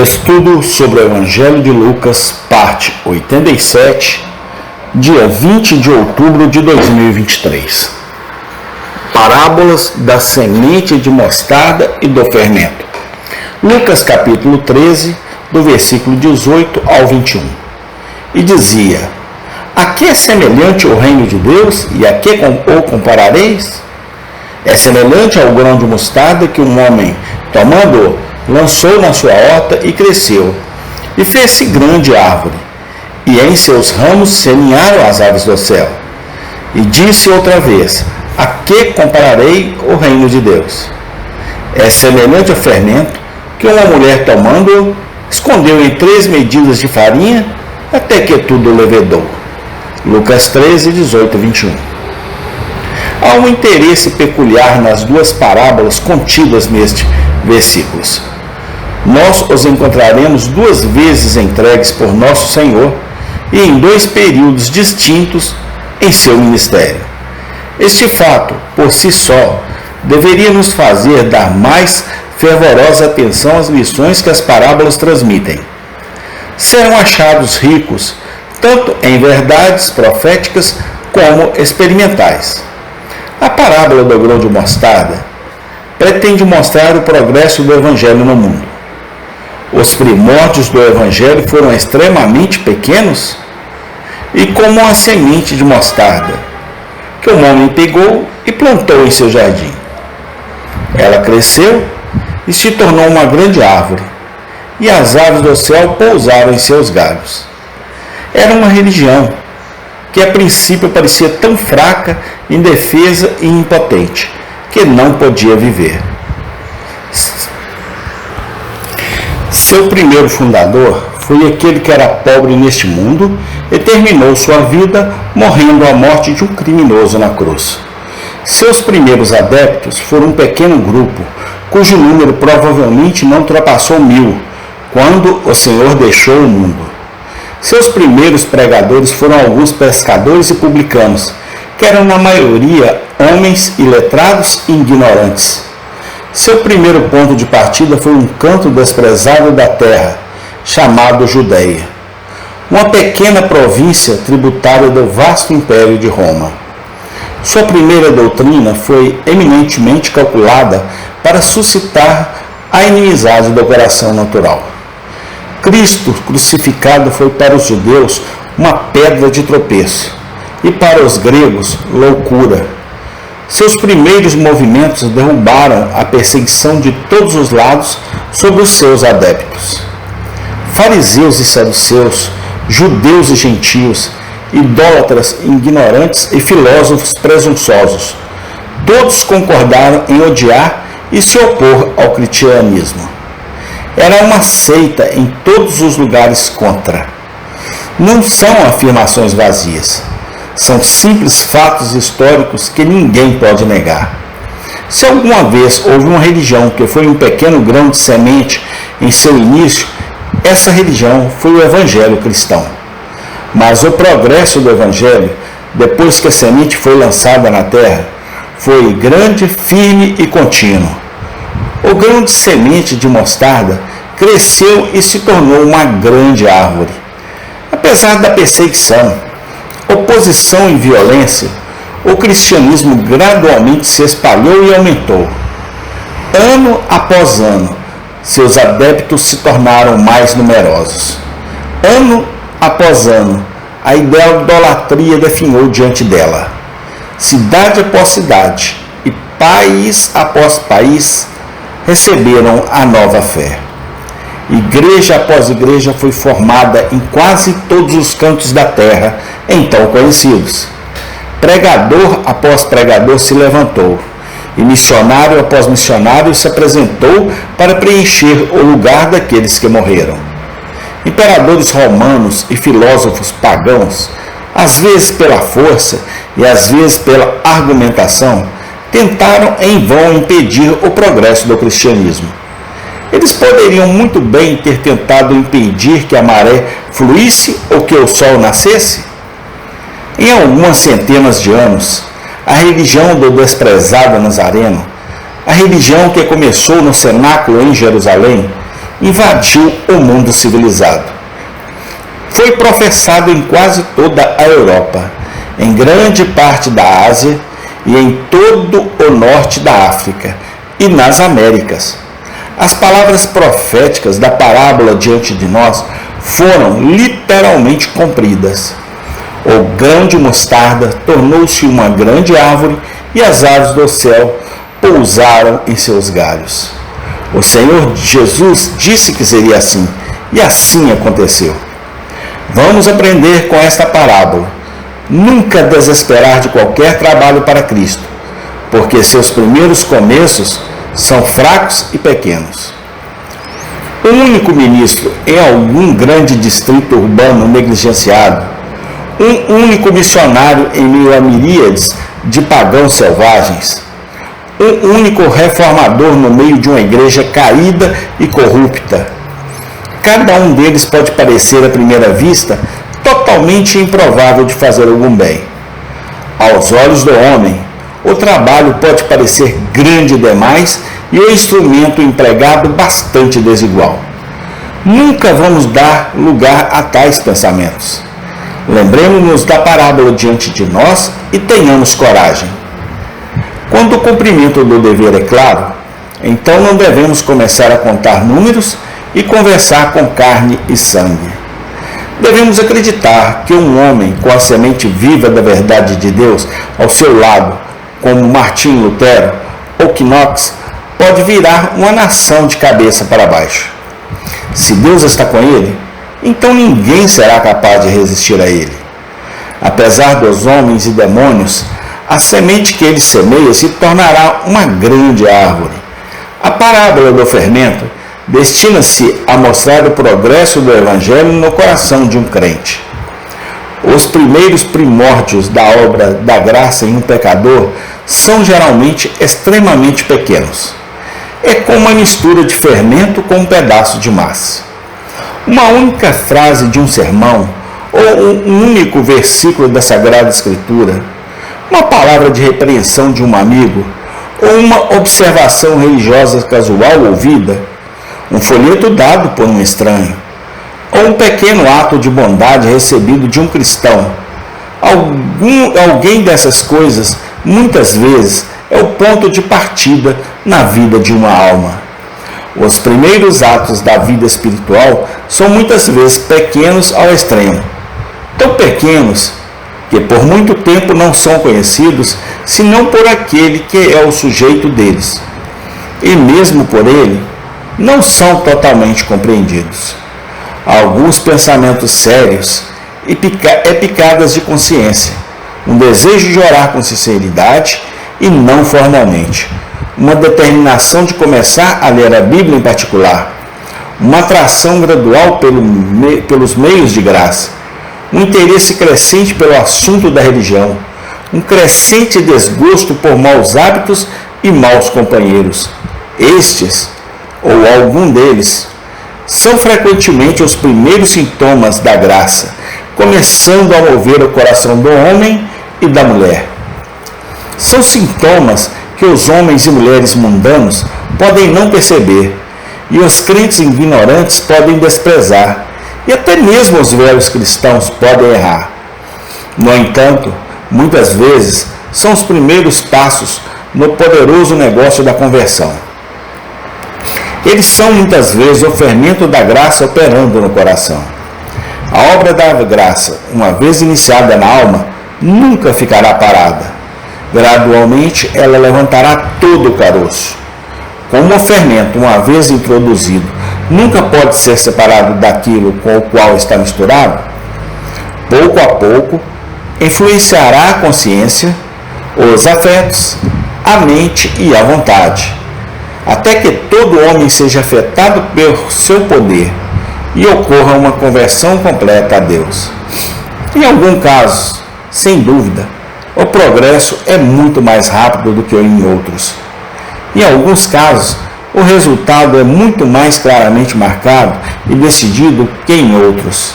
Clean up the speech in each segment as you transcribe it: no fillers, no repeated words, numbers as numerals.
Estudo sobre o Evangelho de Lucas, parte 87, dia 20 de outubro de 2023. Parábolas da semente de mostarda e do fermento. Lucas capítulo 13, do versículo 18 ao 21. E dizia: a que é semelhante o reino de Deus e a que o comparareis? É semelhante ao grão de mostarda que um homem, tomando-o, lançou na sua horta e cresceu, e fez-se grande árvore, e em seus ramos se aninharam as aves do céu. E disse outra vez: a que compararei o reino de Deus? É semelhante ao fermento que uma mulher, tomando-o, escondeu em 3 medidas de farinha, até que tudo levedou. Lucas 13, 18 e 21. Há um interesse peculiar nas duas parábolas contidas nestes versículos. Nós os encontraremos 2 vezes entregues por nosso Senhor e em 2 períodos distintos em seu ministério. Este fato, por si só, deveria nos fazer dar mais fervorosa atenção às lições que as parábolas transmitem. Serão achados ricos, tanto em verdades proféticas como experimentais. A parábola do grão de mostarda pretende mostrar o progresso do Evangelho no mundo. Os primórdios do Evangelho foram extremamente pequenos e como a semente de mostarda, que o homem pegou e plantou em seu jardim. Ela cresceu e se tornou uma grande árvore, e as aves do céu pousaram em seus galhos. Era uma religião que a princípio parecia tão fraca, indefesa e impotente, que não podia viver. Seu primeiro fundador foi aquele que era pobre neste mundo e terminou sua vida morrendo a morte de um criminoso na cruz. Seus primeiros adeptos foram um pequeno grupo, cujo número provavelmente não ultrapassou 1000, quando o Senhor deixou o mundo. Seus primeiros pregadores foram alguns pescadores e publicanos, que eram na maioria homens iletrados e ignorantes. Seu primeiro ponto de partida foi um canto desprezado da terra, chamado Judeia, uma pequena província tributária do vasto império de Roma. Sua primeira doutrina foi eminentemente calculada para suscitar a inimizade do coração natural. Cristo crucificado foi para os judeus uma pedra de tropeço, e para os gregos, loucura. Seus primeiros movimentos derrubaram a perseguição de todos os lados sobre os seus adeptos. Fariseus e saduceus, judeus e gentios, idólatras, ignorantes e filósofos presunçosos, todos concordaram em odiar e se opor ao cristianismo. Era uma seita em todos os lugares contra. Não são afirmações vazias. São simples fatos históricos que ninguém pode negar. Se alguma vez houve uma religião que foi um pequeno grão de semente em seu início, essa religião foi o Evangelho cristão. Mas o progresso do Evangelho, depois que a semente foi lançada na terra, foi grande, firme e contínuo. O grão de semente de mostarda cresceu e se tornou uma grande árvore. Apesar da perseguição, oposição e violência, o cristianismo gradualmente se espalhou e aumentou. Ano após ano, seus adeptos se tornaram mais numerosos. Ano após ano, a idolatria definhou diante dela. Cidade após cidade e país após país receberam a nova fé. Igreja após igreja foi formada em quase todos os cantos da terra, então conhecidos. Pregador após pregador se levantou, e missionário após missionário se apresentou para preencher o lugar daqueles que morreram. Imperadores romanos e filósofos pagãos, às vezes pela força e às vezes pela argumentação, tentaram em vão impedir o progresso do cristianismo. Eles poderiam muito bem ter tentado impedir que a maré fluísse ou que o sol nascesse. Em algumas centenas de anos, a religião do desprezado Nazareno, a religião que começou no cenáculo em Jerusalém, invadiu o mundo civilizado. Foi professado em quase toda a Europa, em grande parte da Ásia e em todo o norte da África e nas Américas. As palavras proféticas da parábola diante de nós foram literalmente cumpridas. O grão de mostarda tornou-se uma grande árvore e as aves do céu pousaram em seus galhos. O Senhor Jesus disse que seria assim, e assim aconteceu. Vamos aprender com esta parábola. Nunca desesperar de qualquer trabalho para Cristo, porque seus primeiros começos são fracos e pequenos. Um único ministro em algum grande distrito urbano negligenciado, um único missionário em meio a miríades de pagãos selvagens, um único reformador no meio de uma igreja caída e corrupta. Cada um deles pode parecer à primeira vista totalmente improvável de fazer algum bem. Aos olhos do homem, o trabalho pode parecer grande demais e o instrumento empregado bastante desigual. Nunca vamos dar lugar a tais pensamentos. Lembremos-nos da parábola diante de nós e tenhamos coragem. Quando o cumprimento do dever é claro, então não devemos começar a contar números e conversar com carne e sangue. Devemos acreditar que um homem com a semente viva da verdade de Deus ao seu lado, como Martinho Lutero ou Knox, pode virar uma nação de cabeça para baixo. Se Deus está com ele, então ninguém será capaz de resistir a ele. Apesar dos homens e demônios, a semente que ele semeia se tornará uma grande árvore. A parábola do fermento destina-se a mostrar o progresso do Evangelho no coração de um crente. Os primeiros primórdios da obra da graça em um pecador são geralmente extremamente pequenos. É como uma mistura de fermento com um pedaço de massa. Uma única frase de um sermão, ou um único versículo da Sagrada Escritura, uma palavra de repreensão de um amigo, ou uma observação religiosa casual ouvida, um folheto dado por um estranho, ou um pequeno ato de bondade recebido de um cristão. Alguém dessas coisas, muitas vezes, é o ponto de partida na vida de uma alma. Os primeiros atos da vida espiritual são muitas vezes pequenos ao extremo, tão pequenos que por muito tempo não são conhecidos, senão por aquele que é o sujeito deles, e mesmo por ele, não são totalmente compreendidos. Alguns pensamentos sérios e picadas de consciência, um desejo de orar com sinceridade e não formalmente, uma determinação de começar a ler a Bíblia em particular, uma atração gradual pelos meios de graça, um interesse crescente pelo assunto da religião, um crescente desgosto por maus hábitos e maus companheiros. Estes, ou algum deles, são frequentemente os primeiros sintomas da graça, começando a mover o coração do homem e da mulher. São sintomas que os homens e mulheres mundanos podem não perceber, e os crentes ignorantes podem desprezar, e até mesmo os velhos cristãos podem errar. No entanto, muitas vezes são os primeiros passos no poderoso negócio da conversão. Eles são muitas vezes o fermento da graça operando no coração. A obra da graça, uma vez iniciada na alma, nunca ficará parada. Gradualmente, ela levantará todo o caroço. Como o fermento, uma vez introduzido, nunca pode ser separado daquilo com o qual está misturado, pouco a pouco, influenciará a consciência, os afetos, a mente e a vontade, até que todo homem seja afetado pelo seu poder e ocorra uma conversão completa a Deus. Em algum caso, sem dúvida, o progresso é muito mais rápido do que em outros. Em alguns casos, o resultado é muito mais claramente marcado e decidido que em outros.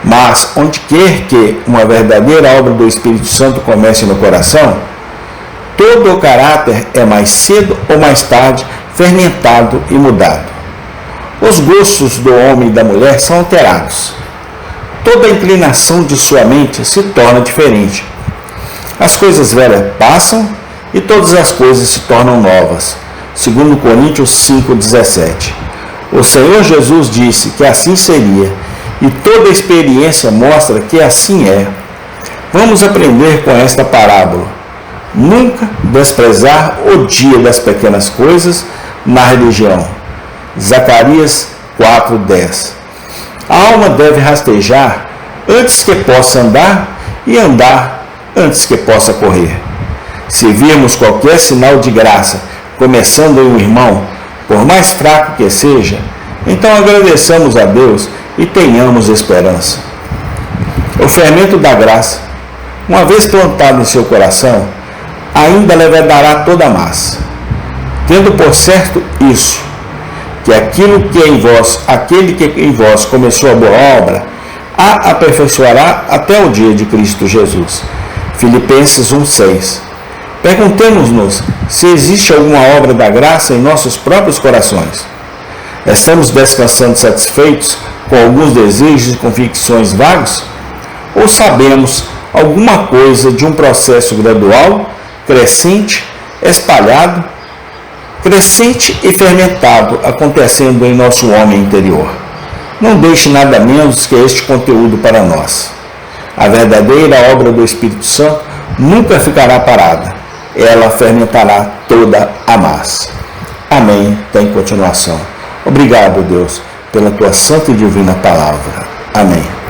Mas, onde quer que uma verdadeira obra do Espírito Santo comece no coração, todo o caráter é mais cedo ou mais tarde fermentado e mudado. Os gostos do homem e da mulher são alterados. Toda a inclinação de sua mente se torna diferente. As coisas velhas passam e todas as coisas se tornam novas. 2 Coríntios 5,17. O Senhor Jesus disse que assim seria, e toda a experiência mostra que assim é. Vamos aprender com esta parábola. Nunca desprezar o dia das pequenas coisas na religião. Zacarias 4,10. A alma deve rastejar antes que possa andar e andar antes que possa correr. Se virmos qualquer sinal de graça começando em um irmão, por mais fraco que seja, então agradeçamos a Deus e tenhamos esperança. O fermento da graça, uma vez plantado em seu coração, ainda levedará toda a massa. Tendo por certo isso, que aquele que em vós começou a boa obra, a aperfeiçoará até o dia de Cristo Jesus. Filipenses 1,6. Perguntemos-nos se existe alguma obra da graça em nossos próprios corações. Estamos descansando satisfeitos com alguns desejos e convicções vagos? Ou sabemos alguma coisa de um processo gradual, crescente e fermentado acontecendo em nosso homem interior? Não deixe nada menos que este conteúdo para nós. A verdadeira obra do Espírito Santo nunca ficará parada. Ela fermentará toda a massa. Amém. Tem continuação. Obrigado, Deus, pela tua santa e divina palavra. Amém.